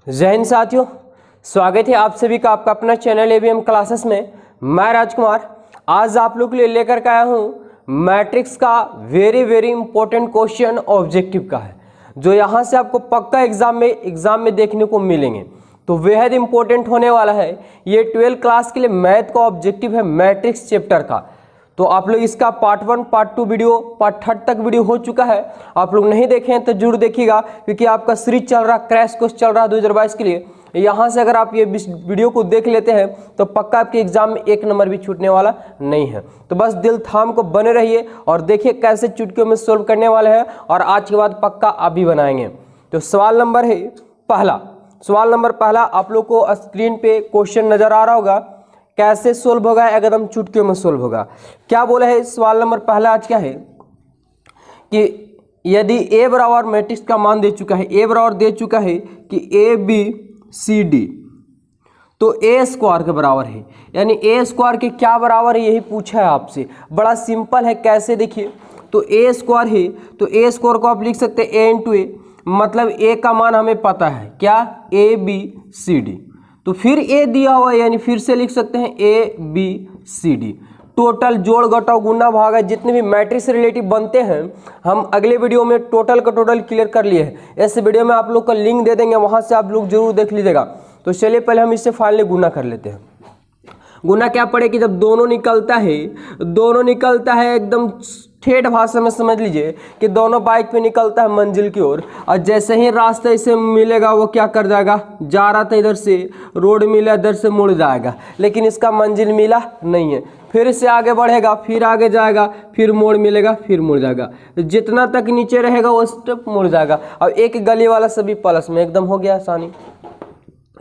जय हिंद साथियों, स्वागत है आप सभी का आपका अपना चैनल एबीएम क्लासेस में। मैं राजकुमार आज आप लोग के लिए लेकर के आया हूँ मैट्रिक्स का वेरी इंपॉर्टेंट क्वेश्चन ऑब्जेक्टिव का है, जो यहाँ से आपको पक्का एग्जाम में देखने को मिलेंगे। तो बेहद इंपॉर्टेंट होने वाला है। ये 12th क्लास के लिए मैथ का ऑब्जेक्टिव है मैट्रिक्स चैप्टर का। तो आप लोग इसका पार्ट 1 पार्ट 2 वीडियो पार्ट 3 तक वीडियो हो चुका है। आप लोग नहीं देखे हैं तो जरूर देखिएगा, क्योंकि आपका सीरीज चल रहा क्रैश कोर्स चल रहा है 2022 के लिए। यहाँ से अगर आप ये वीडियो को देख लेते हैं तो पक्का आपके एग्जाम में 1 नंबर भी छूटने वाला नहीं है। तो बस दिल थाम को बने रहिए और देखिए कैसे चुटकियों में सोल्व करने वाले हैं, और आज के बाद पक्का आप भी बनाएंगे। तो सवाल नंबर पहला आप लोग को स्क्रीन पे क्वेश्चन नजर आ रहा होगा। कैसे सोल्व होगा, एकदम चुटकियों में सोल्व होगा। क्या बोला है सवाल नंबर पहला आज क्या है कि यदि ए बराबर मैट्रिक्स का मान दे चुका है, ए बराबर दे चुका है कि ए बी सी डी, तो ए स्क्वायर के बराबर है। यानी ए स्क्वायर के क्या बराबर है, यही पूछा है आपसे। बड़ा सिंपल है, कैसे देखिए। तो ए स्क्वायर है तो ए स्क्वायर को आप लिख सकते हैं ए इंटू ए, मतलब ए का मान हमें पता है क्या, ए बी सी डी। तो फिर ए दिया हुआ है, यानी फिर से लिख सकते हैं A B C D. Total जोड़ घटाव गुना भागा जितने भी मैट्रिक्स से रिलेटिव बनते हैं, हम अगले वीडियो में टोटल का टोटल क्लियर कर लिए हैं। इस वीडियो में आप लोग का लिंक दे देंगे, वहां से आप लोग जरूर देख लीजिएगा। तो चलिए पहले हम इससे फाइनली गुना कर लेते हैं। गुना क्या पड़े कि जब दोनों निकलता है एकदम ठेठ भाषा में समझ लीजिए कि दोनों बाइक पे निकलता है मंजिल की ओर, और जैसे ही रास्ता इसे मिलेगा वो क्या कर जाएगा, जा रहा था इधर से रोड मिला, इधर से मुड़ जाएगा, लेकिन इसका मंजिल मिला नहीं है। फिर से आगे बढ़ेगा, फिर आगे जाएगा, फिर मोड़ मिलेगा, फिर मुड़ जाएगा। जितना तक नीचे रहेगा वो स्टेप मुड़ जाएगा। अब एक गली वाला सभी प्लस में, एकदम हो गया आसानी।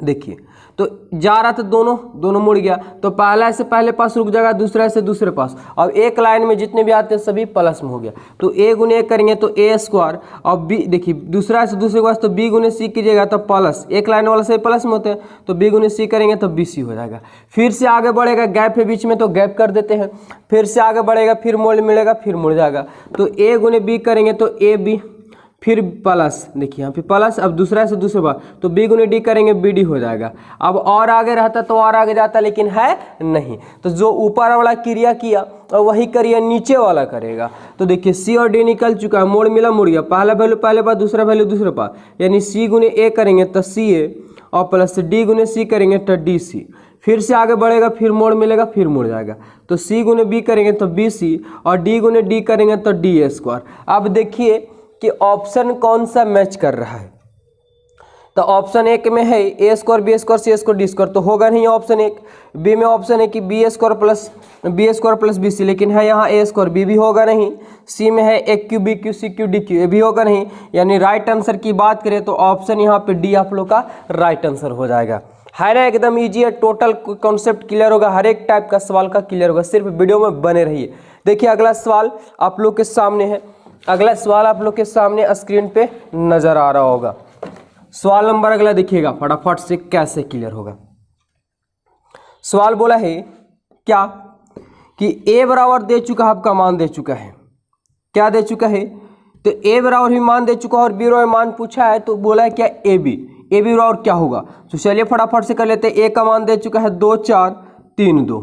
देखिए तो जा रहा था दोनों मुड़ गया, तो पहला से पहले पास रुक जाएगा, दूसरा से दूसरे पास। अब एक लाइन में जितने भी आते हैं सभी प्लस में हो गया। तो ए गुने ए करेंगे तो ए स्क्वायर, और बी देखिए दूसरा से दूसरे पास, तो बी गुने सी कीजिएगा तो प्लस, एक लाइन वाला से प्लस में होते हैं, तो बी गुने सी करेंगे तो बी सी हो जाएगा। फिर से आगे बढ़ेगा, गैप है बीच में तो गैप कर देते हैं। फिर से आगे बढ़ेगा, फिर मोड़ मिलेगा, फिर मुड़ जाएगा। तो ए गुने बी करेंगे तो ए बी, फिर प्लस, देखिए यहाँ पे प्लस, अब दूसरा से दूसरे बार, तो बी गुने डी करेंगे बी डी हो जाएगा। अब और आगे रहता तो और आगे जाता, लेकिन है नहीं। तो जो ऊपर वाला क्रिया किया और वही क्रिया नीचे वाला करेगा। तो देखिए सी और डी निकल चुका है, मोड़ मिला मुड़ गया, पहला वैल्यू पहले पास, दूसरा वैल्यू दूसरे पास, यानी सी गुने ए करेंगे तो सी ए, और प्लस डी गुने सी करेंगे तो डी सी। फिर से आगे बढ़ेगा, फिर मोड़ मिलेगा, फिर मुड़ जाएगा। तो सी गुने बी करेंगे तो बी सी, और डी गुने डी करेंगे तो डी ए स्क्वायर। अब देखिए कि ऑप्शन कौन सा मैच कर रहा है। तो ऑप्शन एक में है ए स्क्वायर बी स्क्वायर सी स्क्वायर डी स्क्वायर, तो होगा नहीं ऑप्शन एक। बी में ऑप्शन है कि B square plus B C, लेकिन है यहाँ ए स्क्वायर, बी भी होगा नहीं। सी में है A Q B Q C Q D Q, ये भी होगा नहीं। यानी राइट आंसर की बात करें तो ऑप्शन यहाँ पे डी आप लोग का राइट आंसर हो जाएगा। है ना, एकदम ईजी है, टोटल कॉन्सेप्ट क्लियर होगा, हर एक टाइप का सवाल का क्लियर होगा। सिर्फ वीडियो में बने रहिए। देखिए अगला सवाल आप लोग के सामने है, अगला सवाल आप लोग के सामने स्क्रीन पे नजर आ रहा होगा। सवाल नंबर अगला देखिएगा फटाफट से कैसे क्लियर होगा। सवाल बोला है क्या कि ए बराबर दे चुका है, आपका मान दे चुका है। क्या दे चुका है, तो ए बराबर भी मान दे चुका है और बी बराबर मान पूछा है, तो बोला है क्या ए बी बराबर क्या होगा। तो चलिए फटाफट से कर लेते हैं। ए का मान दे चुका है 2 4 3 2,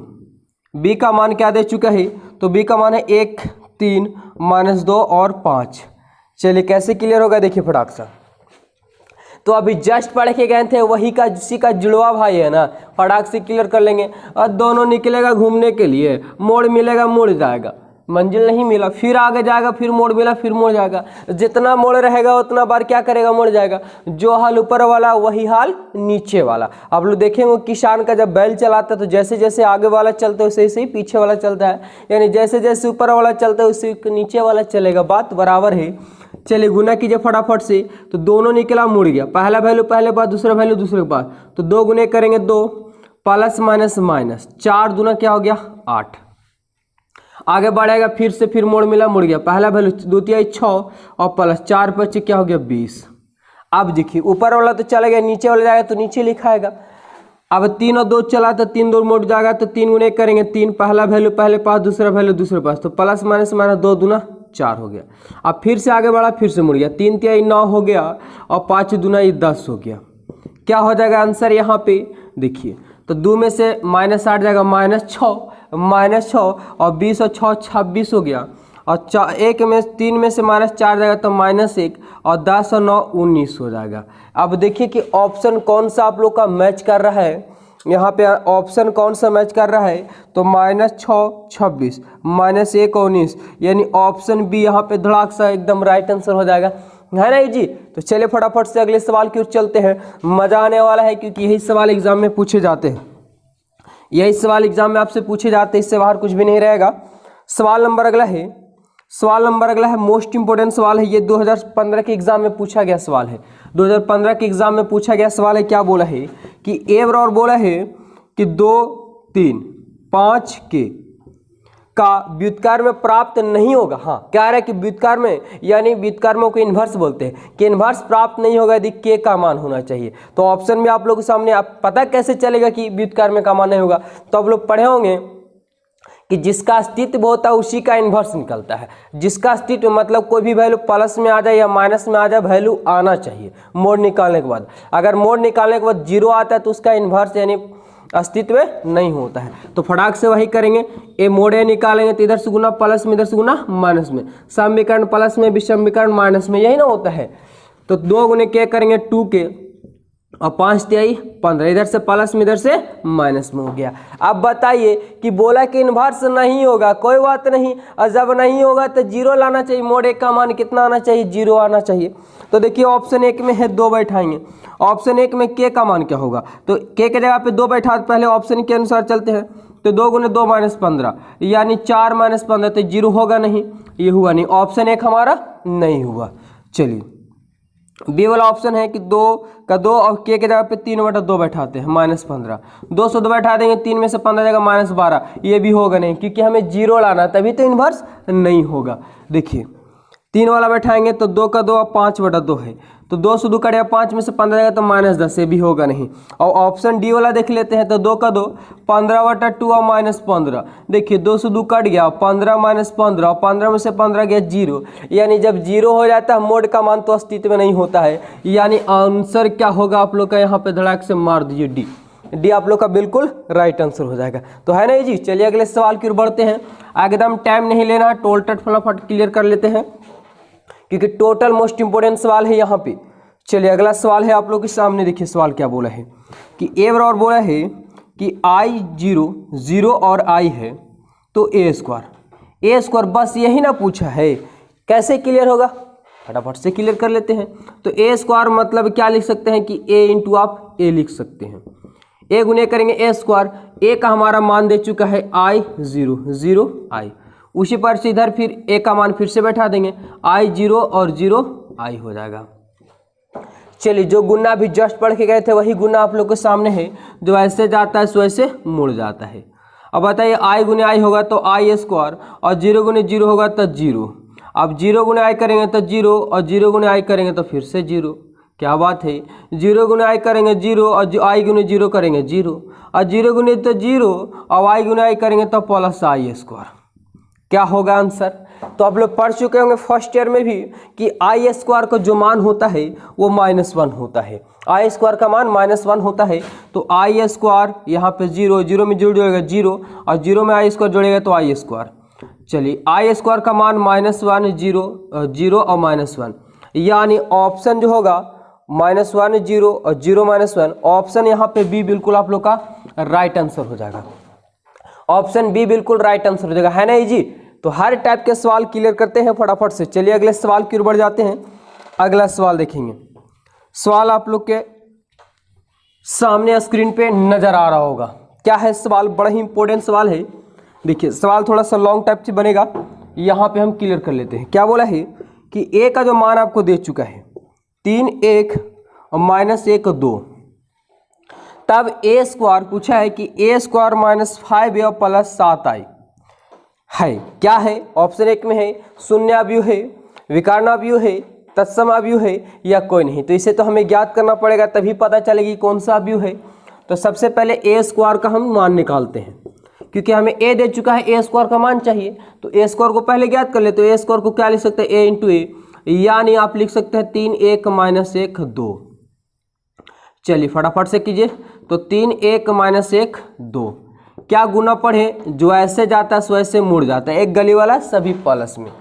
बी का मान क्या दे चुका है, तो बी का मान है 1 3 -2 और 5। चलिए कैसे क्लियर होगा, देखिए फटाक सा। तो अभी जस्ट पढ़ के गए थे, वही का जिसी का जुड़वा भाई है ना, फटाक से क्लियर कर लेंगे। और दोनों निकलेगा घूमने के लिए, मोड़ मिलेगा मुड़ जाएगा, मंजिल नहीं मिला, फिर आगे जाएगा, फिर मोड़ मिला, फिर मुड़ जाएगा। जितना मोड़ रहेगा उतना बार क्या करेगा, मुड़ जाएगा। जो हाल ऊपर वाला वही हाल नीचे वाला। आप लोग देखेंगे किसान का जब बैल चलाता है तो जैसे जैसे आगे वाला चलता है वैसे ही पीछे वाला चलता है, यानी जैसे जैसे ऊपर वाला चलता है उसी नीचे वाला चलेगा। बात बराबर है। चलिए गुना कीजिए फटाफट से। तो दोनों निकला मुड़ गया, पहला वैल्यू पहले पास, दूसरा वैल्यू दूसरे के पास, तो 2 गुने करेंगे 2, प्लस माइनस माइनस, 4 दूना क्या हो गया 8। आगे बढ़ेगा, फिर से फिर मोड़ मिला मुड़ गया, पहला वैल्यू 2 3 6 और प्लस 4 5 क्या हो गया 20। अब देखिए ऊपर वाला तो चला गया, नीचे वाला जाएगा तो नीचे लिखाएगा। अब 3 और 2 चला तो 3 2 मोड़ जाएगा, तो 3 गुने करेंगे 3, पहला वैल्यू पहले पास, दूसरा वैल्यू दूसरे पास, तो प्लस माइनस माइनस 2 दूना 4 हो गया। अब फिर से आगे बढ़ा, फिर से मुड़ गया, 3 3 9 हो गया और 5 दूना 10 हो गया। क्या हो जाएगा आंसर यहाँ पे देखिए, तो 2 में से -8 जाएगा -6 और 20 और 6 26 हो गया, और 3 में से -4 जाएगा तो -1 और 10 और 9 19 हो जाएगा। अब देखिए कि ऑप्शन कौन सा आप लोग का मैच कर रहा है, यहाँ पे ऑप्शन कौन सा मैच कर रहा है, तो -6 26 -1 19, यानी ऑप्शन बी यहाँ पे धड़ाक सा एकदम राइट आंसर हो जाएगा, है ना जी। तो चलिए फटाफट से अगले सवाल की ओर चलते हैं, मजा आने वाला है क्योंकि यही सवाल एग्जाम में पूछे जाते हैं, यही सवाल एग्जाम में आपसे पूछे जाते हैं, इससे बाहर कुछ भी नहीं रहेगा। सवाल नंबर अगला है मोस्ट इंपोर्टेंट सवाल है, ये 2015 के एग्जाम में पूछा गया सवाल है, 2015 के एग्जाम में पूछा गया सवाल है। क्या बोला है कि ए बराबर बोला है कि 2 3 5 के का व्युत्क्रम में प्राप्त नहीं होगा। हाँ, क्या रहा है कि व्युत्क्रम में, यानी व्युत्क्रमों को इन्वर्स बोलते हैं, कि इन्वर्स प्राप्त नहीं होगा यदि के का मान होना चाहिए। तो ऑप्शन में आप लोगों के सामने आप पता कैसे चलेगा कि व्युत्क्रम का मान नहीं होगा, तो आप लोग पढ़े होंगे कि जिसका अस्तित्व होता है उसी का इन्वर्स निकलता है। जिसका अस्तित्व मतलब कोई भी वैल्यू प्लस में आ जाए या माइनस में आ जाए, वैल्यू आना चाहिए मोड निकालने के बाद। अगर मोड निकालने के बाद 0 आता है तो उसका इन्वर्स यानी अस्तित्व नहीं होता है। तो फटाक से वही करेंगे, ए मोड ए निकालेंगे तो इधर से गुना प्लस में, इधर से गुना माइनस में, समीकरण प्लस में, विषमीकरण माइनस में, यही ना होता है। तो 2 गुने के करेंगे 2 के और 5 तिहाई 15, इधर से प्लस में इधर से माइनस में हो गया। अब बताइए कि बोला कि इन्वर्स नहीं होगा, कोई बात नहीं, और जब नहीं होगा तो 0 लाना चाहिए, मोड ए का मान कितना आना चाहिए, 0 आना चाहिए। तो देखिए ऑप्शन 1 में है 2 बैठाएंगे, ऑप्शन 1 में के का मान क्या होगा, तो के जगह पे 2 बैठा, पहले ऑप्शन के अनुसार चलते हैं। तो 2 गुने 2 -15 यानी 4 -15, तो 0 होगा नहीं, ये हुआ नहीं, ऑप्शन 1 हमारा नहीं हुआ। चलिए बी वाला ऑप्शन है कि 2 का 2 और के जगह पे 3/2 बैठाते हैं, -15, 2 से 2 बैठा देंगे, 3 में से 15 जाएगा -12, ये भी होगा नहीं क्योंकि हमें 0 लाना, तभी तो इन्वर्स नहीं होगा। देखिए 3 वाला बैठाएंगे तो 2 का 2 और 5/2 है, तो 2 से 2 कटेगा, 5 में से 15 जाएगा तो -10, ये भी होगा नहीं। और ऑप्शन डी वाला देख लेते हैं, तो 2 का 2 15/2 और -15, देखिए 2 से 2 कट गया, 15 -15 और 15 में से 15 गया 0, यानी जब 0 हो जाता है मोड का मान तो अस्तित्व में नहीं होता है, यानी आंसर क्या होगा आप लोग का, यहाँ पे धड़ाक से मार दीजिए डी आप लोग का बिल्कुल राइट आंसर हो जाएगा। तो है ना जी। चलिए अगले सवाल की ओर बढ़ते हैं, एकदम टाइम नहीं लेना, टोटल फटाफट क्लियर कर लेते हैं क्योंकि टोटल मोस्ट इंपोर्टेंट सवाल है यहाँ पे। चलिए अगला सवाल है आप लोग के सामने, देखिए सवाल क्या बोला है कि ए बराबर बोला है कि i 0 और i है तो ए स्क्वायर, बस यही ना पूछा है, कैसे क्लियर होगा, फटाफट से क्लियर कर लेते हैं। तो ए स्क्वायर मतलब क्या लिख सकते हैं कि ए इंटू आप ए लिख सकते हैं, ए गुने करेंगे ए स्क्वायर, ए का हमारा मान दे चुका है i 0 i, उसी पर से इधर फिर ए का मान फिर से बैठा देंगे, i 0 और 0 i हो जाएगा। चलिए जो गुना भी जस्ट पढ़ के गए थे वही गुना आप लोग के सामने है, जो ऐसे जाता है सो ऐसे मुड़ जाता है। अब बताइए i गुने i होगा तो i स्क्वायर, और 0 गुने 0 होगा तो 0, अब 0 गुने i करेंगे तो 0 और 0 गुने i करेंगे तो फिर से 0, क्या बात है, 0 गुने i करेंगे 0 और i गुने 0 करेंगे 0 और 0 गुने तो 0 और i गुने i करेंगे तो प्लस i स्क्वायर, क्या होगा आंसर। तो आप लोग पढ़ चुके होंगे फर्स्ट ईयर में भी कि आई स्क्वायर का जो मान होता है वो -1 होता है, आई स्क्वायर का मान -1 होता है। तो आई स्क्वायर यहाँ पे 0 में जोड़ेगा 0 और 0 में आई स्क्वायर जोड़ेगा तो आई स्क्वायर। चलिए आई स्क्वायर का मान -1 0 और -1, यानी ऑप्शन जो होगा -1 0 और 0 -1, ऑप्शन यहाँ पे बी बिल्कुल आप लोग का राइट आंसर हो जाएगा, ऑप्शन बी बिल्कुल राइट आंसर हो जाएगा, है ना जी। तो हर टाइप के सवाल क्लियर करते हैं फटाफट से। चलिए अगले सवाल की ओर बढ़ जाते हैं, अगला सवाल देखेंगे। सवाल आप लोग के सामने स्क्रीन पे नजर आ रहा होगा, क्या है सवाल, बड़ा ही इंपॉर्टेंट सवाल है। देखिए सवाल थोड़ा सा लॉन्ग टाइप से बनेगा, यहाँ पे हम क्लियर कर लेते हैं। क्या बोला है कि ए का जो मान आपको दे चुका है 3 1 और -1 2, तब ए स्क्वायर पूछा है कि ए स्क्वायर -5 या प्लस 7 i है, क्या है, ऑप्शन 1 में है शून्य अवयव है, विकर्ण अवयव है, तत्सम अवयव है या कोई नहीं। तो इसे तो हमें ज्ञात करना पड़ेगा तभी पता चलेगी कौन सा अवयव है। तो सबसे पहले ए स्क्वायर का हम मान निकालते हैं, क्योंकि हमें ए दे चुका है, ए स्क्वायर का मान चाहिए, तो ए स्क्वायर को पहले ज्ञात कर लेते। तो ए स्क्वायर को क्या लिख सकते हैं, ए इंटू ए, यानी आप लिख सकते हैं 3 1 -1 2। चलिए फटाफट से कीजिए। तो 3 1 माइनस 1 2, क्या गुना पढ़े, जो ऐसे जाता है सो ऐसे मुड़ जाता है, एक गली वाला सभी प्लस में।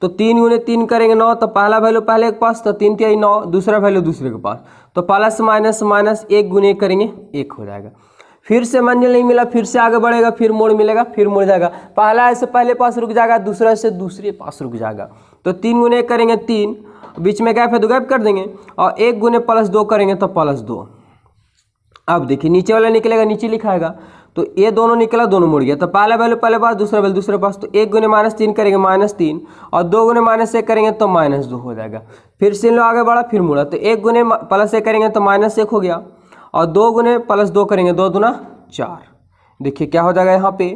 तो 3 गुने 3 करेंगे 9, तो पहला वैल्यू पहले के पास, तो 3 3 9, दूसरा वैल्यू दूसरे के पास, तो प्लस माइनस माइनस 1 गुने करेंगे 1 हो जाएगा। फिर से मंजिल नहीं मिला, फिर से आगे बढ़ेगा, फिर मोड़ मिलेगा, फिर मुड़ जाएगा, पहला ऐसे पहले पास रुक जाएगा, दूसरा ऐसे दूसरे पास रुक जाएगा। तो 3 गुने करेंगे 3, बीच में गैप है तो गैप कर देंगे, और 1 गुने प्लस 2 करेंगे तो प्लस 2। अब देखिए नीचे वाला निकलेगा, नीचे लिखाएगा, तो ये दोनों निकला, दोनों मुड़ गया, तो पहला वैल्यू पहले पास, दूसरा वैल्यू दूसरे पास, तो 1 गुने माइनस 3 करेंगे -3, और 2 गुने माइनस 1 करेंगे तो -2 हो जाएगा। फिर से लो आगे बढ़ा, फिर मुड़ा, तो 1 गुने प्लस 1 करेंगे तो -1 हो गया, और 2 गुने प्लस 2 करेंगे, 2 दूना 4। देखिए क्या हो जाएगा यहाँ पे,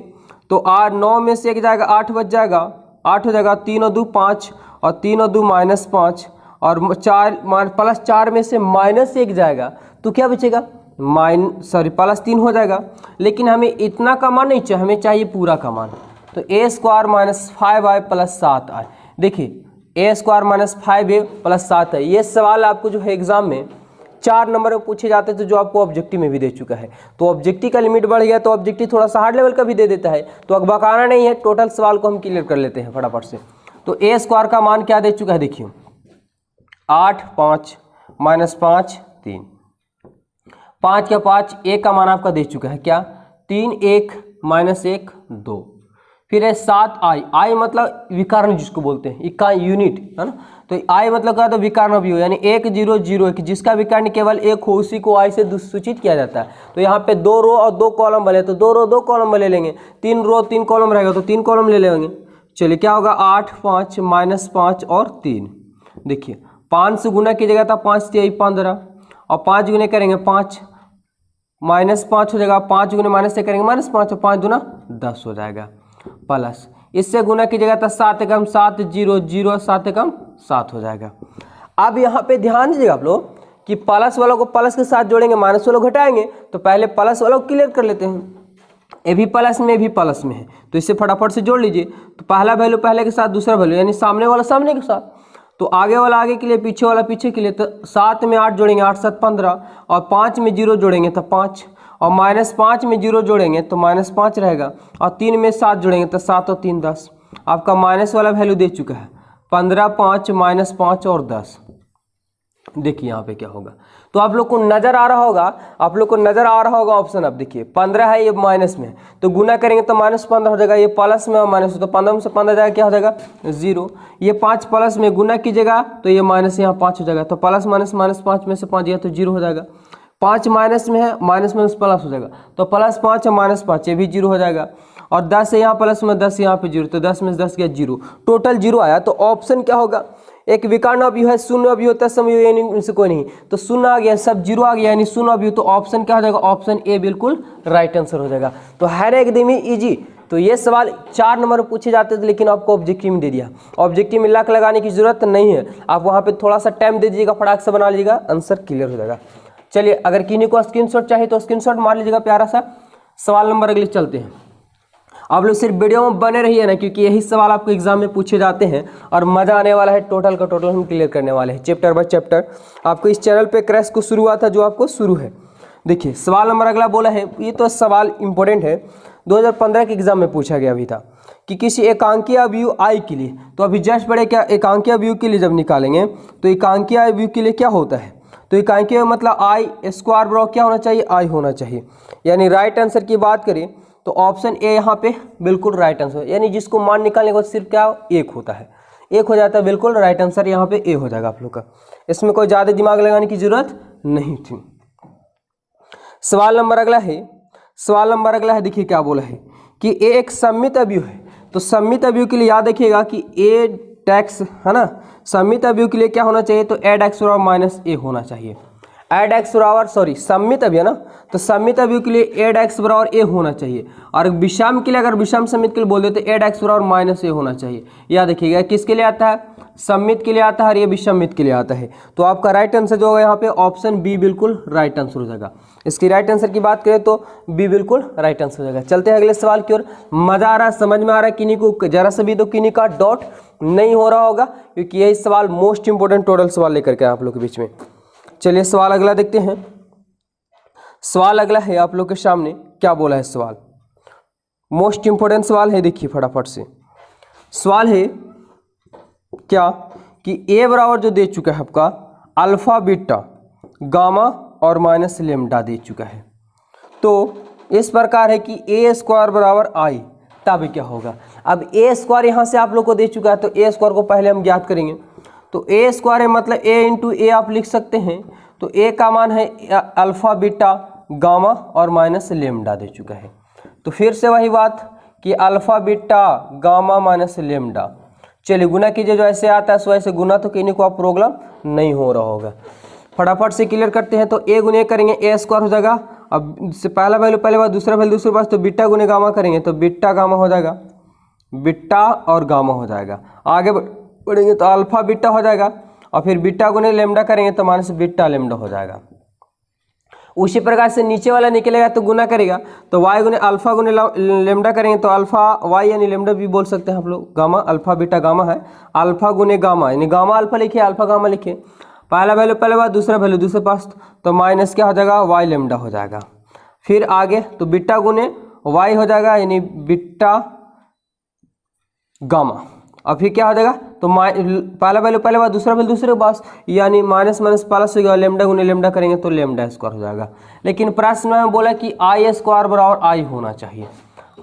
तो 8 9 में से 1 जाएगा, 8 बच जाएगा, 8 हो जाएगा, 3 और 2 5, और 3 और 2 -5, और 4 प्लस 4 में से -1 जाएगा, तो क्या बचेगा, +3 हो जाएगा। लेकिन हमें इतना का मान नहीं चाहिए, हमें चाहिए पूरा का मान, तो a² - 5i + 7i। देखिए a² - 5a + 7 है, ये सवाल आपको जो है एग्जाम में 4 नंबर में पूछे जाते हैं, तो जो आपको ऑब्जेक्टिव में भी दे चुका है। तो ऑब्जेक्टिव का लिमिट बढ़ गया, तो ऑब्जेक्टिव थोड़ा सा हार्ड लेवल का भी दे देता है, तो अब बकाना नहीं है, टोटल सवाल को हम क्लियर कर लेते हैं फटाफट से। तो a² का मान क्या दे चुका है, देखिए 8 5 -5 3, 5 का 5, a का मान आपका दे चुका है क्या, 3 1 -1 2, फिर है 7i, i मतलब विकर्ण जिसको बोलते हैं, इकाई यूनिट है ना, तो i मतलब क्या, तो विकर्ण अवयव, यानी 1 0 0 1, जिसका विकर्ण केवल 1 हो उसी को i से सूचित किया जाता है। तो यहाँ पे 2 रो और 2 कॉलम बने, तो 2 रो 2 कॉलम ले लेंगे, 3 रो 3 कॉलम रहेगा तो 3 कॉलम ले लेंगे। चलिए क्या होगा, 8 5 -5 और 3, देखिए 5 से गुना कीजिएगा तो 5 3 15, और 5 गुने करेंगे 5 -5 हो जाएगा, 5 गुने माइनस से करेंगे -5, और 5 दूना 10 हो जाएगा, प्लस इससे गुना कीजिएगा तो 7 एकम 7 0 0, 7 एकम 7 हो जाएगा। अब यहाँ पे ध्यान दीजिएगा आप लोग कि प्लस वालों को प्लस के साथ जोड़ेंगे, माइनस वालों को घटाएंगे, तो पहले प्लस वालों को क्लियर कर लेते हैं। ए भी प्लस में, भी प्लस में है, तो इसे फटाफट से जोड़ लीजिए। तो पहला वैल्यू पहले के साथ, दूसरा वैल्यू यानी सामने वाला सामने के साथ, तो आगे वाला आगे के लिए, पीछे वाला पीछे के लिए, तो 7 में 8 जोड़ेंगे 8 7 15, और 5 में 0 जोड़ेंगे तो 5, और -5 में 0 जोड़ेंगे तो -5 रहेगा, और 3 में 7 जोड़ेंगे तो 7 और 3 10। आपका माइनस वाला वैल्यू दे चुका है 15 5 -5 और 10। देखिए यहाँ पे क्या होगा, तो आप लोग को नजर आ रहा होगा, आप लोग को नजर आ रहा होगा ऑप्शन। अब देखिए 15 है, ये माइनस में, तो गुना करेंगे तो -15 हो जाएगा, ये प्लस में और माइनस, तो 15 में से 15 जाएगा, क्या हो जाएगा 0। ये 5 प्लस में गुना कीजिएगा तो ये माइनस यहाँ 5 हो जाएगा, तो प्लस माइनस -5 में से 5 गया तो 0 हो जाएगा। 5 माइनस में है, माइनस माइनस प्लस हो जाएगा, तो +5 और -5 ये भी 0 हो जाएगा, और 10 है यहाँ प्लस में, 10 यहाँ पे 0, तो 10 में से 10 गया 0, टोटल 0 आया। तो ऑप्शन क्या होगा, एक विकर्ण अवयव है, शून्य अवयव होता है, सम अवयव यानी इनसे कोई नहीं, तो शून्य आ गया, सब 0 आ गया यानी शून्य अवयव, तो ऑप्शन क्या हो जाएगा, ऑप्शन ए बिल्कुल राइट आंसर हो जाएगा। तो है ना एकदम ही ईजी। तो ये सवाल 4 नंबर पूछे जाते थे, लेकिन आपको ऑब्जेक्टिव में दे दिया। ऑब्जेक्टिव में लाख लगाने की जरूरत नहीं है, आप वहाँ पे थोड़ा सा टाइम दे दीजिएगा, फटाक से बना लीजिएगा, आंसर क्लियर हो जाएगा। चलिए अगर किन्हीं को स्क्रीनशॉट चाहिए तो स्क्रीनशॉट मार लीजिएगा प्यारा सा। सवाल नंबर अगले चलते हैं। आप लोग सिर्फ वीडियो में बने रहिए ना, क्योंकि यही सवाल आपको एग्जाम में पूछे जाते हैं और मजा आने वाला है। टोटल का टोटल हम क्लियर करने वाले हैं, चैप्टर बाय चैप्टर। आपको इस चैनल पे क्रैश को शुरू हुआ था, जो आपको शुरू है। देखिए सवाल नंबर अगला बोला है, ये तो सवाल इंपॉर्टेंट है, 2015 के एग्जाम में पूछा गया भी था कि किसी एकांकीय अवयव आई के लिए, तो अभी जस्ट पढ़े क्या, एकांकीय अवयव के लिए जब निकालेंगे तो एकांकीय अवयव के लिए क्या होता है, तो एकांकीय मतलब आई स्क्वायर बराबर क्या होना चाहिए, आई होना चाहिए। यानी राइट आंसर की बात करें तो ऑप्शन ए यहाँ पे बिल्कुल राइट आंसर, यानी जिसको मान निकालने के बाद सिर्फ क्या एक होता है, एक हो जाता है, बिल्कुल राइट आंसर यहाँ पे ए हो जाएगा आप लोग का। इसमें कोई ज़्यादा दिमाग लगाने की जरूरत नहीं थी। सवाल नंबर अगला है, सवाल नंबर अगला है, देखिए क्या बोला है कि ए एक सममित अवयव है। तो सममित अवयव के लिए याद रखिएगा कि ए टैक्स है ना, सममित अवयव के लिए क्या होना चाहिए, तो एड एक्स बराबर माइनस ए होना चाहिए। एड एक्स बराबर सममित अवयव ना, तो सममित अवयव के लिए एड एक्स बराबर ए होना चाहिए। और विषम के लिए, अगर विषम सममित के लिए बोल देते तो एड एक्स बराबर माइनस ए होना चाहिए। याद रखिएगा किसके लिए आता है, सममित के लिए आता है, और ये विषमित के लिए आता है। तो आपका राइट आंसर जो होगा यहाँ पे ऑप्शन बी बिल्कुल राइट आंसर हो जाएगा। इसकी राइट आंसर की बात करें तो बी बिल्कुल राइट आंसर हो जाएगा। चलते हैं अगले सवाल की ओर। मजा आ रहा है, समझ में आ रहा है, किन्हीं को जरा सा भी तो किन्हीं का डाउट नहीं हो रहा होगा, क्योंकि यही सवाल मोस्ट इंपोर्टेंट टोटल सवाल लेकर के आप लोग के बीच में। चलिए सवाल अगला देखते हैं। सवाल अगला है आप लोग के सामने, क्या बोला है सवाल, मोस्ट इंपोर्टेंट सवाल है, देखिए फटाफट से। सवाल है क्या कि ए बराबर जो दे चुका है आपका अल्फा बीटा गामा और माइनस लेमडा दे चुका है। तो इस प्रकार है कि ए स्क्वायर बराबर आई, तब क्या होगा। अब ए स्क्वायर यहाँ से आप लोग को दे चुका है, तो ए स्क्वायर को पहले हम ज्ञात करेंगे। तो ए स्क्वायर है मतलब ए इंटू ए आप लिख सकते हैं। तो ए का मान है अल्फा बीटा गामा और माइनस लेमडा दे चुका है। तो फिर से वही बात कि alpha beta gamma minus lambda, चलिए गुना कीजिए, जो ऐसे आता है सो ऐसे गुना तो किन्हीं को आप प्रॉब्लम नहीं हो रहा होगा। फटाफट से क्लियर करते हैं। तो ए गुने करेंगे ए स्क्वायर हो जाएगा, अब से पहला वैल्यू पहले बार, दूसरा वैल्यू दूसरे पास, तो बीटा गुने गामा करेंगे तो बीटा गामा हो जाएगा, बीटा और गामा हो जाएगा। आगे बढ़ेंगे तो अल्फा बीटा हो जाएगा, और फिर बीटा गुने लेमडा करेंगे तो माइनस बीटा लेमडा हो जाएगा। उसी प्रकार से नीचे वाला निकलेगा तो गुना करेगा, तो वाई गुने अल्फा गुने लेमडा करेंगे तो अल्फा वाई यानी लेमडा भी बोल सकते हैं आप लोग। गामा अल्फा बीटा गामा है, अल्फा गुने गामा यानी गामा अल्फा लिखिए, अल्फा गामा लिखिए। पहला वैल्यू पहले बार, दूसरा वैल्यू दूसरे पास, तो माइनस क्या हो जाएगा, वाई लेमडा हो जाएगा। फिर आगे तो बीटा गुने वाई हो जाएगा यानी बीटा गामा, और फिर क्या हो जाएगा, तो पहला वैल्यू पहले बार, दूसरा वैल्यू दूसरे पास, यानी माइनस माइनस प्लस हो गया, लेमडा गुने लेमडा करेंगे तो लेमडा स्क्वायर हो जाएगा। लेकिन प्रश्न में बोला कि आई स्क्वायर बराबर आई होना चाहिए,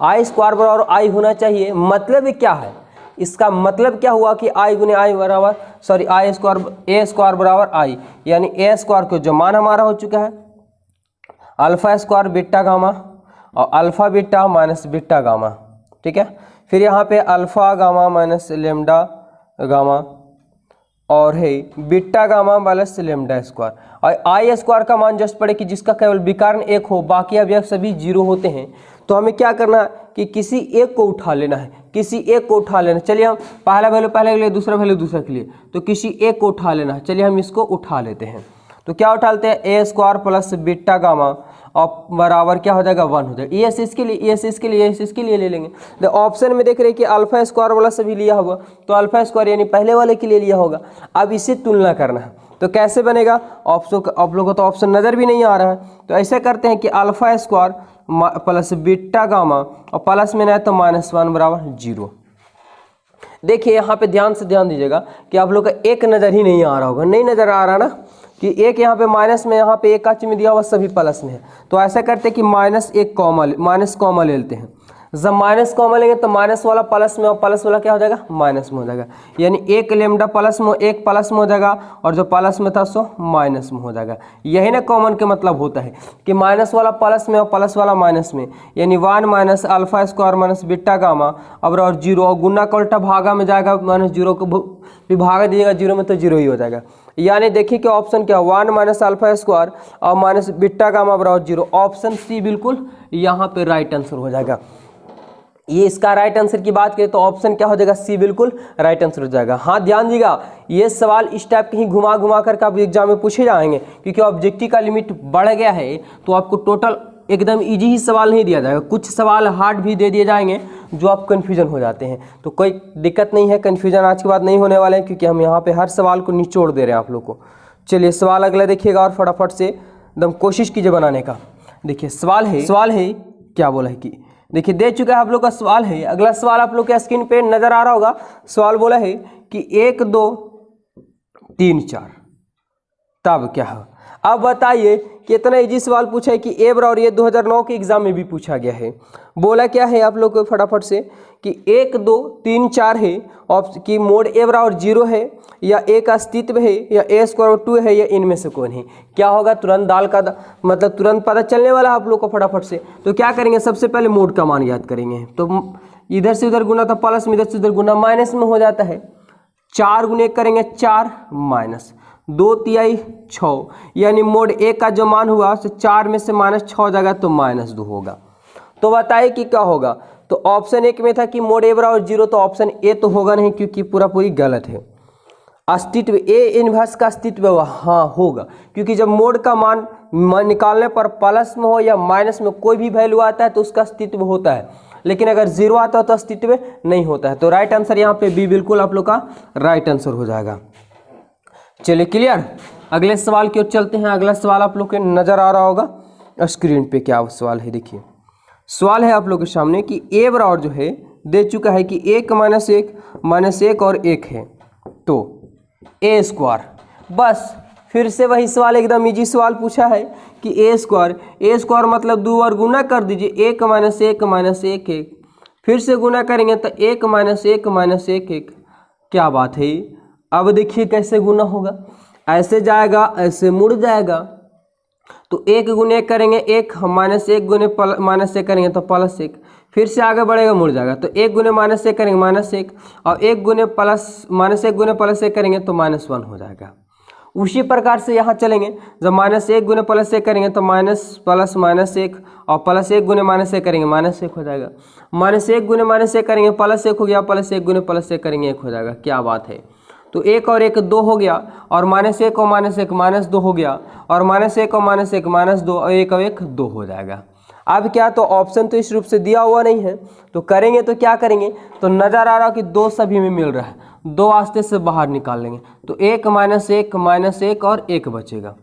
आई स्क्वायर बराबर आई होना चाहिए। मतलब क्या है इसका, मतलब क्या हुआ कि आई गुने आई बराबर sorry I square A square बराबर आई, यानी ए स्क्वायर को जो मान हमारा हो चुका है अल्फा स्क्वायर बीटा गामा और alpha beta minus beta gamma, ठीक है। फिर यहाँ पे alpha gamma minus lambda gamma और है beta gamma minus lambda square, और आई स्क्वायर का मान जस्ट पड़े कि जिसका केवल विकर्ण एक हो, बाकी अवयव सभी जीरो होते हैं। तो हमें क्या करना है कि किसी एक को उठा लेना है, किसी एक को उठा लेना। चलिए हम पहला वैल्यू पहले के लिए, दूसरा वैल्यू दूसरा के लिए, तो किसी एक को उठा लेना है। चलिए हम इसको उठा लेते हैं। तो क्या उठा लेते हैं, ए स्क्वायर प्लस बीटा गामा और बराबर क्या हो जाएगा 1 हो जाएगा। ये इसके लिए, ये इसके लिए, ये इसके लिए ले लेंगे। तो ऑप्शन में देख रहे हैं कि अल्फा स्क्वायर वाला सभी लिया होगा, तो अल्फा स्क्वायर यानी पहले वाले के लिए लिया होगा। अब इसे तुलना करना है, तो कैसे बनेगा, आप लोगों को तो ऑप्शन नज़र भी नहीं आ रहा है। तो ऐसे करते हैं कि alpha square plus beta gamma और प्लस में ना है तो -1 बराबर 0। देखिए यहाँ पे ध्यान से ध्यान दीजिएगा कि आप लोग का एक नज़र ही नहीं आ रहा होगा, नहीं नज़र आ रहा ना कि एक यहाँ पे माइनस में, यहाँ पे एक का चिन्ह दिया हुआ सभी प्लस में है। तो ऐसा करते हैं कि माइनस कॉमा ले लेते हैं। जब माइनस कॉमा लेंगे तो माइनस वाला प्लस में और प्लस वाला क्या हो जाएगा, माइनस में हो जाएगा। यानी एक लेमडा प्लस में, एक प्लस में हो जाएगा और जो प्लस में था सो माइनस में हो जाएगा। यही ना कॉमन के मतलब होता है कि माइनस वाला प्लस में और प्लस वाला माइनस में, यानी 1 minus alpha square minus beta gamma और 0, और गुना का उल्टा भागा में जाएगा, -0 को भी भागा दीजिएगा 0 में तो 0 ही हो जाएगा। यानी देखिए कि ऑप्शन क्या, 1 माइनस अल्फा स्क्वायर और माइनस बीटा गामा बराबर 0। ऑप्शन सी बिल्कुल यहाँ पे राइट आंसर हो जाएगा। ये इसका राइट आंसर की बात करें तो ऑप्शन क्या हो जाएगा, सी बिल्कुल राइट आंसर हो जाएगा। हाँ ध्यान दीजिएगा, ये सवाल इस टाइप कहीं घुमा घुमा करके आप एग्जाम में पूछे जाएंगे, क्योंकि ऑब्जेक्टिव का लिमिट बढ़ गया है। तो आपको टोटल एकदम इजी ही सवाल नहीं दिया जाएगा, कुछ सवाल हार्ड भी दे दिए जाएंगे जो आप कन्फ्यूजन हो जाते हैं। तो कोई दिक्कत नहीं है, कन्फ्यूजन आज के बाद नहीं होने वाले हैं, क्योंकि हम यहाँ पे हर सवाल को निचोड़ दे रहे हैं आप लोग को। चलिए सवाल अगला देखिएगा और फटाफट से एकदम कोशिश कीजिए बनाने का। देखिए सवाल है क्या बोला है कि देखिए दे चुका है आप लोग का सवाल है। अगला सवाल आप लोग के स्क्रीन पे नजर आ रहा होगा। सवाल बोला है कि 1 2 3 4 तब क्या है। अब बताइए कितना इजी सवाल पूछा है कि ए बराबर, ये 2009 के एग्जाम में भी पूछा गया है। बोला क्या है आप लोग को फटाफट से कि 1 2 3 4 है ऑप्शन की मोड ए बराबर 0 है या ए का अस्तित्व है या ए स्क्वायर 2 है या इनमें से कोई नहीं। क्या होगा, तुरंत दाल का मतलब तुरंत पता चलने वाला आप लोग को फटाफट से। तो क्या करेंगे, सबसे पहले मोड का मान याद करेंगे। तो इधर से उधर गुना था प्लस में, इधर से उधर गुना माइनस में हो जाता है। 4 गुने करेंगे 4 माइनस 2 तिहाई 6, यानी मोड ए का जो मान हुआ उससे 4 में से -6 हो जाएगा तो -2 होगा। तो बताइए कि क्या होगा। तो ऑप्शन 1 में था कि मोड ए बराबर 0, तो ऑप्शन ए तो होगा नहीं क्योंकि पूरी गलत है। अस्तित्व ए इनवर्स का अस्तित्व हाँ होगा, क्योंकि जब मोड का मान निकालने पर प्लस में हो या माइनस में कोई भी वैल्यू आता है तो उसका अस्तित्व होता है, लेकिन अगर 0 आता है तो अस्तित्व नहीं होता है। तो राइट आंसर यहाँ पे बी बिल्कुल आप लोग का राइट आंसर हो जाएगा। चलिए क्लियर, अगले सवाल की ओर चलते हैं। अगला सवाल आप लोग के नजर आ रहा होगा स्क्रीन पे क्या सवाल है। देखिए सवाल है आप लोगों के सामने कि ए बराबर जो है दे चुका है कि 1 माइनस 1 और 1 है तो ए स्क्वायर। बस फिर से वही सवाल, एकदम इजी सवाल पूछा है कि ए स्क्वायर मतलब 2 बार गुना कर दीजिए, 1 माइनस 1 माइनस 1 1, फिर से गुना करेंगे तो 1 माइनस 1 माइनस 1 1। क्या बात है। अब देखिए कैसे गुना होगा, ऐसे जाएगा ऐसे मुड़ जाएगा, तो 1 गुने 1 करेंगे 1, माइनस 1 गुने माइनस 1 करेंगे तो प्लस 1, फिर से आगे बढ़ेगा मुड़ जाएगा, तो 1 गुने माइनस 1 करेंगे माइनस 1, और 1 गुने माइनस 1 गुने प्लस 1 करेंगे तो माइनस 1 हो जाएगा। उसी प्रकार से यहाँ चलेंगे, जब माइनस 1 गुने प्लस 1 करेंगे तो माइनस प्लस माइनस 1, और प्लस 1 गुने माइनस 1 करेंगे माइनस 1 हो जाएगा, माइनस 1 गुने माइनस 1 करेंगे प्लस 1 हो गया, प्लस 1 गुने प्लस 1 करेंगे 1 हो जाएगा। क्या बात है। तो 1 और 1 2 हो गया, और माइनस 1 और माइनस 1 माइनस 2 हो गया, और माइनस 1 और माइनस 1 माइनस 2, और 1 और 1 2 हो जाएगा। अब क्या, तो ऑप्शन तो इस रूप से दिया हुआ नहीं है, तो करेंगे तो क्या करेंगे, तो नज़र आ रहा कि 2 सभी में मिल रहा है, 2 वास्ते से बाहर निकाल लेंगे, तो 1 माइनस 1 और 1 बचेगा,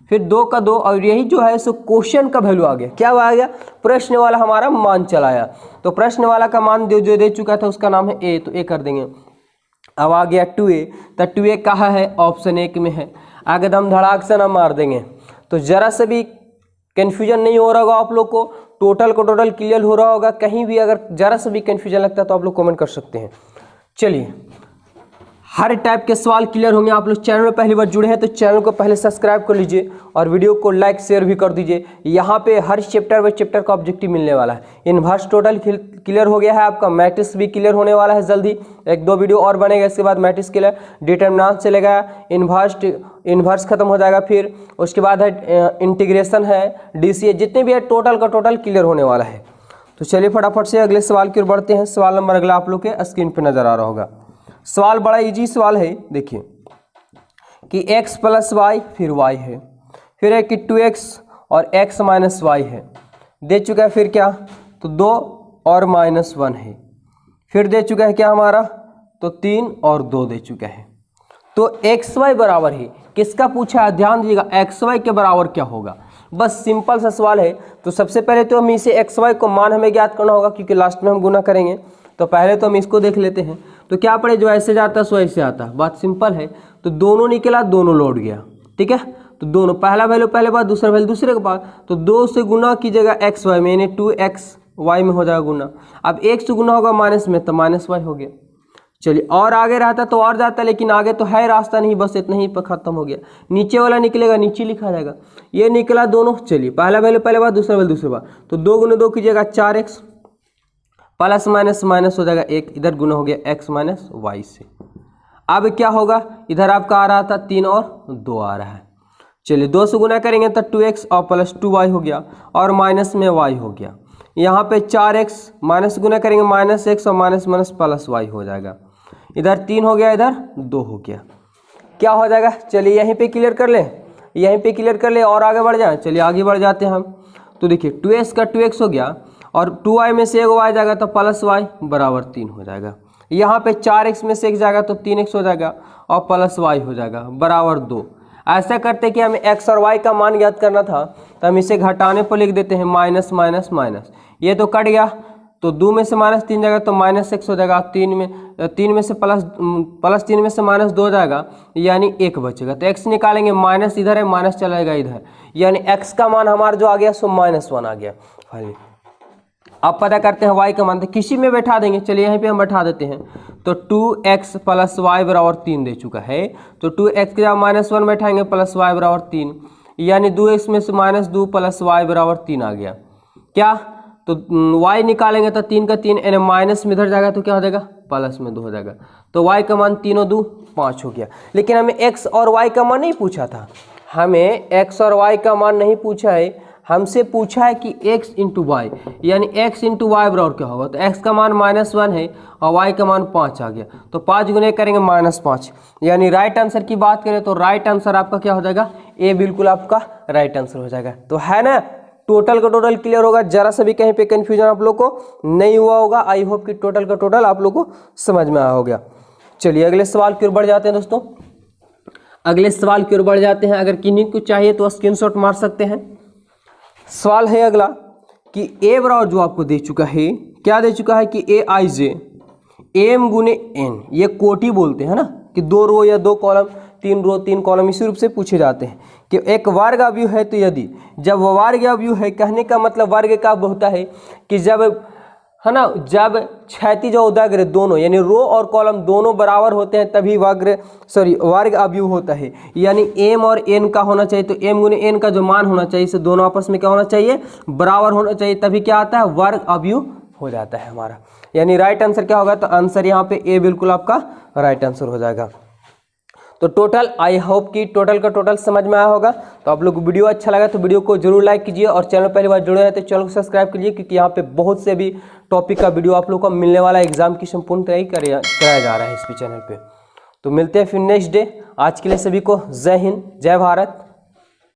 फिर 2 का 2, और यही जो है सो क्वेश्चन का वैल्यू आ गया। क्या आ गया, प्रश्न वाला हमारा मान चलाया, तो प्रश्न वाला का मान जो दे चुका था उसका नाम है ए, तो ए कर देंगे। अब आ गया 2a, तो 2a कहाँ है, ऑप्शन 1 में है। आगे दम धड़ाक से ना मार देंगे, तो जरा से भी कन्फ्यूजन नहीं हो रहा होगा आप लोग को, टोटल क्लियर हो रहा होगा। कहीं भी अगर जरा से भी कन्फ्यूजन लगता है तो आप लोग कमेंट कर सकते हैं। चलिए, हर टाइप के सवाल क्लियर होंगे। आप लोग चैनल में पहली बार जुड़े हैं तो चैनल को पहले सब्सक्राइब कर लीजिए, और वीडियो को लाइक शेयर भी कर दीजिए। यहाँ पे हर चैप्टर बाय चैप्टर का ऑब्जेक्टिव मिलने वाला है। इन्वर्स टोटल क्लियर हो गया है आपका, मैट्रिक्स भी क्लियर होने वाला है जल्दी, 1-2 वीडियो और बनेगा इसके बाद मैट्रिक्स क्लियर, डिटरमिनेंट चलेगा, इन्वर्स खत्म हो जाएगा, फिर उसके बाद है इंटीग्रेशन है, DCA, जितने भी है टोटल का टोटल क्लियर होने वाला है। तो चलिए फटाफट से अगले सवाल की ओर बढ़ते हैं। सवाल नंबर अगला आप लोग के स्क्रीन पर नजर आ रहा होगा। सवाल बड़ा इजी सवाल है। देखिए कि x प्लस वाई फिर y है, फिर है कि 2x और x माइनस वाई है, दे चुका है फिर क्या, तो 2 और माइनस 1 है, फिर दे चुका है क्या हमारा, तो 3 और 2 दे चुका है। तो xy बराबर है, किसका पूछा है, ध्यान दीजिएगा, xy के बराबर क्या होगा। बस सिंपल सा सवाल है। तो सबसे पहले तो हम इसे xy को मान हमें ज्ञात करना होगा, क्योंकि लास्ट में हम गुना करेंगे। तो पहले तो हम इसको देख लेते हैं। तो क्या पड़े, जो ऐसे जाता है सो ऐसे आता है, बात सिंपल है। तो दोनों निकला, दोनों लौट गया, ठीक है। तो दोनों, पहला वैल्यू पहले बार, दूसरा वैल्यू दूसरे के पास, तो 2 से गुना कीजिएगा xy में, यानी 2xy में हो जाएगा गुना। अब 1 से गुना होगा माइनस में, तो माइनस y हो गया। चलिए, और आगे रहता तो और जाता, लेकिन आगे तो है रास्ता नहीं, बस इतना ही पर खत्म हो गया। नीचे वाला निकलेगा, नीचे लिखा जाएगा, ये निकला दोनों। चलिए, पहला वैल्यू पहले बार, दूसरा वैल्यू दूसरे बार, तो 2 गुना 2 कीजिएगा 4x, प्लस माइनस माइनस हो जाएगा 1, इधर गुना हो गया x माइनस वाई से। अब क्या होगा, इधर आपका आ रहा था 3 और 2 आ रहा है। चलिए, 2 से गुना करेंगे तो 2x और प्लस 2y हो गया, और माइनस में y हो गया। यहाँ पे 4x माइनस गुना करेंगे माइनस x, और माइनस माइनस प्लस y हो जाएगा। इधर 3 हो गया, इधर 2 हो गया। क्या हो जाएगा, चलिए यहीं पे क्लियर कर ले, यहीं पे क्लियर कर ले और आगे बढ़ जाए। चलिए आगे बढ़ जाते हैं हम। तो देखिए 2x का 2x हो गया, और 2y में से 1 y जाएगा तो प्लस y बराबर 3 हो जाएगा। यहाँ पे 4x में से 1 जाएगा तो 3x हो जाएगा, और प्लस y हो जाएगा बराबर 2। ऐसा करते कि हमें x और y का मान ज्ञात करना था, तो हम इसे घटाने पर लिख देते हैं माइनस माइनस माइनस, ये तो कट गया, तो 2 में से माइनस 3 जाएगा तो माइनस x हो जाएगा, 3 में से प्लस 3 में से माइनस 2 जाएगा, यानी 1 बचेगा। तो x निकालेंगे, माइनस इधर है, माइनस चलाएगा इधर, यानी x का मान हमारा जो आ गया सो -1 आ गया फाइनली। अब पता करते हैं y का मान, तो किसी में बैठा देंगे। चलिए यहीं पे हम बैठा देते हैं। तो 2x प्लस वाई बराबर 3 दे चुका है, तो 2x के जगह -1 बैठाएंगे, प्लस y बराबर 3, यानी 2x में से -2 प्लस y बराबर 3 आ गया। क्या, तो y निकालेंगे तो 3 का 3, यानी माइनस में इधर जाएगा तो क्या हो जाएगा, प्लस में 2 हो जाएगा। तो y का मान 3 और 2 5 हो गया। लेकिन हमें x और y का मान नहीं पूछा था, हमें x और y का मान नहीं पूछा है, हमसे पूछा है कि x इंटू वाई, यानी x इंटू वाई बराबर क्या होगा। तो x का मान -1 है और y का मान 5 आ गया, तो 5 गुने करेंगे -5, यानी राइट आंसर की बात करें तो राइट आंसर आपका क्या हो जाएगा, ए बिल्कुल आपका राइट आंसर हो जाएगा। तो है ना, टोटल का टोटल क्लियर होगा, जरा सा भी कहीं पे कंफ्यूजन आप लोग को नहीं हुआ होगा। आई होप कि टोटल का टोटल आप लोग को समझ में आया होगा। चलिए अगले सवाल की ओर बढ़ जाते हैं दोस्तों, अगले सवाल की ओर बढ़ जाते हैं। अगर किन्हीं को चाहिए तो स्क्रीनशॉट मार सकते हैं। सवाल है अगला कि ए बराबर जो आपको दे चुका है, क्या दे चुका है कि ए आई जे एम गुने एन, ये कोटि बोलते हैं ना कि 2 रो या 2 कॉलम, 3 रो 3 कॉलम इसी रूप से पूछे जाते हैं कि एक वर्ग अवयव है। तो यदि जब वर्ग अवयव है, कहने का मतलब वर्ग का होता है कि जब है ना, जब क्षैतिज और उदग्र दोनों यानी रो और कॉलम दोनों बराबर होते हैं तभी वर्ग अवयव होता है। यानी एम और एन का होना चाहिए, तो एम गुने एन का जो मान होना चाहिए इसे दोनों आपस में क्या होना चाहिए, बराबर होना चाहिए, तभी क्या आता है, वर्ग अवयव हो जाता है हमारा। यानी राइट आंसर क्या होगा, तो आंसर यहाँ पे ए बिल्कुल आपका राइट आंसर हो जाएगा। तो टोटल आई होप कि टोटल का टोटल समझ में आया होगा। तो आप लोग वीडियो अच्छा लगा तो वीडियो को जरूर लाइक कीजिए, और चैनल पहली बार जुड़े हैं तो चैनल को सब्सक्राइब कीजिए, क्योंकि यहाँ पे बहुत से भी टॉपिक का वीडियो आप लोग को मिलने वाला है। एग्जाम की संपूर्ण तैयारी कराया जा रहा है इस चैनल पे। तो मिलते हैं फिर नेक्स्ट डे। आज के लिए सभी को जय हिंद, जय भारत।